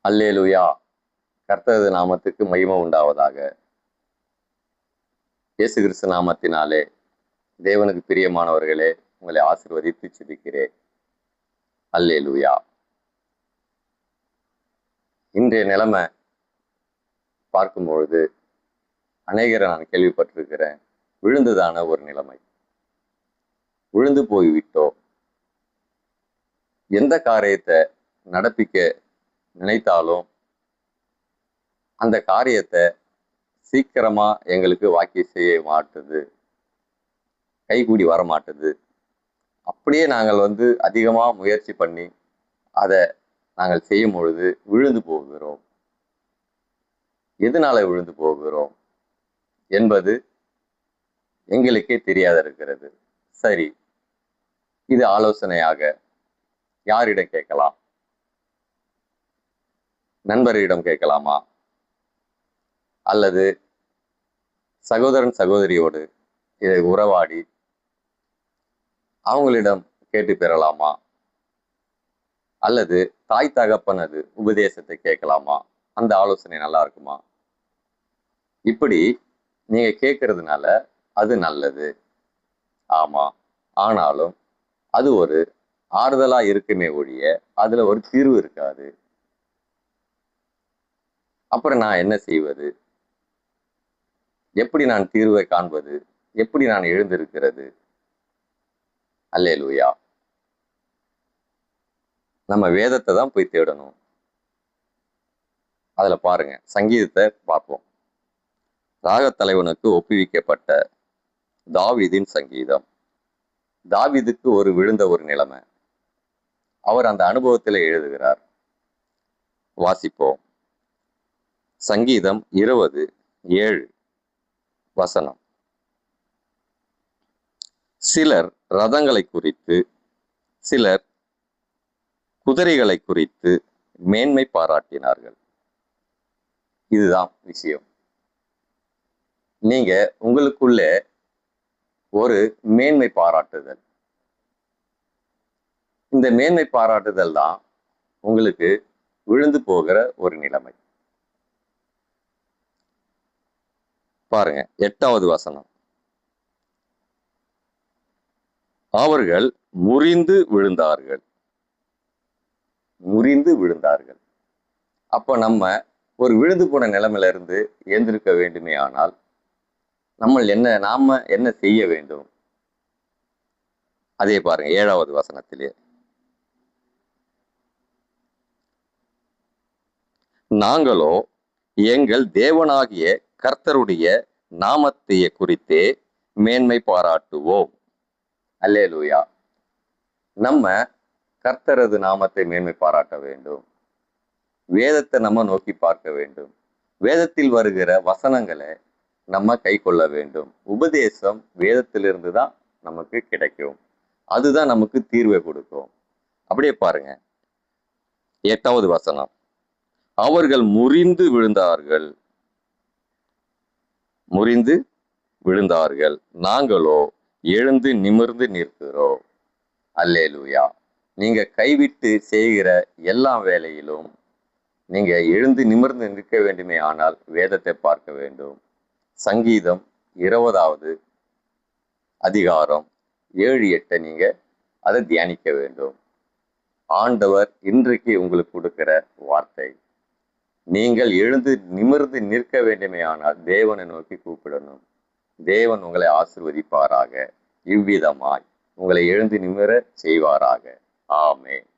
அல்லேலூயா. கர்த்தரது நாமத்துக்கு மகிமை உண்டாவதாக. இயேசு கிறிஸ்து நாமத்தினாலே தேவனுக்கு பிரியமானவர்களே, உங்களை ஆசீர்வதித்து ஜெபிக்கிறேன். அல்லேலூயா. இன்றைய நிலைமை பார்க்கும்பொழுது அநேகரை நான் கேள்விப்பட்டிருக்கிறேன். விழுந்ததான ஒரு நிலைமை. விழுந்து போய்விட்டோம். எந்த காரியத்தை நடப்பிக்க நினைத்தாலும் அந்த காரியத்தை சீக்கிரமா எங்களுக்கு வாக்கி செய்ய மாட்டுது, கைகூடி வர மாட்டுது. அப்படியே நாங்கள் அதிகமா முயற்சி பண்ணி அதை நாங்கள் செய்யும் பொழுது விழுந்து போகிறோம். எதனால விழுந்து போகிறோம் என்பது எங்களுக்கே தெரியாத இருக்கிறது. சரி, இது ஆலோசனையாக யாரிடம் கேட்கலாம்? நண்பரிடம் கேட்கலாமா? அல்லது சகோதரன் சகோதரியோடு இதை உறவாடி அவங்களிடம் கேட்டு பெறலாமா? அல்லது தாய் தகப்பனது உபதேசத்தை கேட்கலாமா? அந்த ஆலோசனை நல்லா இருக்குமா? இப்படி நீங்க கேட்கறதுனால அது நல்லது, ஆமா. ஆனாலும் அது ஒரு ஆறுதலா இருக்குமே ஒழிய அதுல ஒரு தீர்வு இருக்காது. அப்புறம் நான் என்ன செய்வது? எப்படி நான் தீர்வை காண்பது? எப்படி நான் எழுந்திருக்கிறது? அல்லேலூயா. நம்ம வேதத்தை தான் போய் தேடணும். அதுல பாருங்க, சங்கீதத்தை பார்ப்போம். ராகத்தலைவனுக்கு ஒப்புவிக்கப்பட்ட தாவீதின் சங்கீதம். தாவீதுக்கு விழுந்த ஒரு நிலைமை. அவர் அந்த அனுபவத்தில் எழுதுகிறார். வாசிப்போம். சங்கீதம் 20:7. சிலர் ரதங்களை குறித்து, சிலர் குதிரைகளை குறித்து மேன்மை பாராட்டினார்கள். இதுதான் விஷயம். நீங்க உங்களுக்குள்ளே ஒரு மேன்மை பாராட்டுதல், இந்த மேன்மை பாராட்டுதல் தான் உங்களுக்கு விழுந்து போகிற ஒரு நிலைமை. பாருங்க, 8. அவர்கள் முறிந்து விழுந்தார்கள். முறிந்து விழுந்தார்கள். அப்ப நம்ம ஒரு விழுந்து போன நிலைமையில இருந்து எழுந்திருக்க வேண்டுமே. ஆனால் நாம என்ன செய்ய வேண்டும்? அதே பாருங்க, 7. நாங்களோ எங்கள் தேவனாகிய கர்த்தருடைய நாமத்தைய குறித்தே மேன்மை பாராட்டுவோம். அல்லேலூயா. நம்ம கர்த்தரது நாமத்தை மேன்மை பாராட்ட வேண்டும். வேதத்தை நம்ம நோக்கி பார்க்க வேண்டும். வேதத்தில் வருகிற வசனங்களை நம்ம கை கொள்ள வேண்டும். உபதேசம் வேதத்திலிருந்து தான் நமக்கு கிடைக்கும். அதுதான் நமக்கு தீர்வை கொடுக்கும். அப்படியே பாருங்க, 8. அவர்கள் முறிந்து விழுந்தார்கள். முறிந்து விழுந்தார்கள். நாங்களோ எழுந்து நிமிர்ந்து நிற்கிறோம். அல்லேலூயா. நீங்க கைவிட்டு செய்கிற எல்லா வேலையிலும் நீங்க எழுந்து நிமிர்ந்து நிற்க வேண்டுமே. ஆனால் வேதத்தை பார்க்க வேண்டும். சங்கீதம் 20 அதிகாரம் 7-8 நீங்க அதை தியானிக்க வேண்டும். ஆண்டவர் இன்றைக்கு உங்களுக்கு கொடுக்கிற வார்த்தை, நீங்கள் எழுந்து நிமிர்ந்து நிற்க வேண்டுமே. ஆனால் தேவனை நோக்கி கூப்பிடணும். தேவன் உங்களை ஆசீர்வதிப்பாராக. இவ்விதமாய் உங்களை எழுந்து நிமிர செய்வாராக. ஆமென்.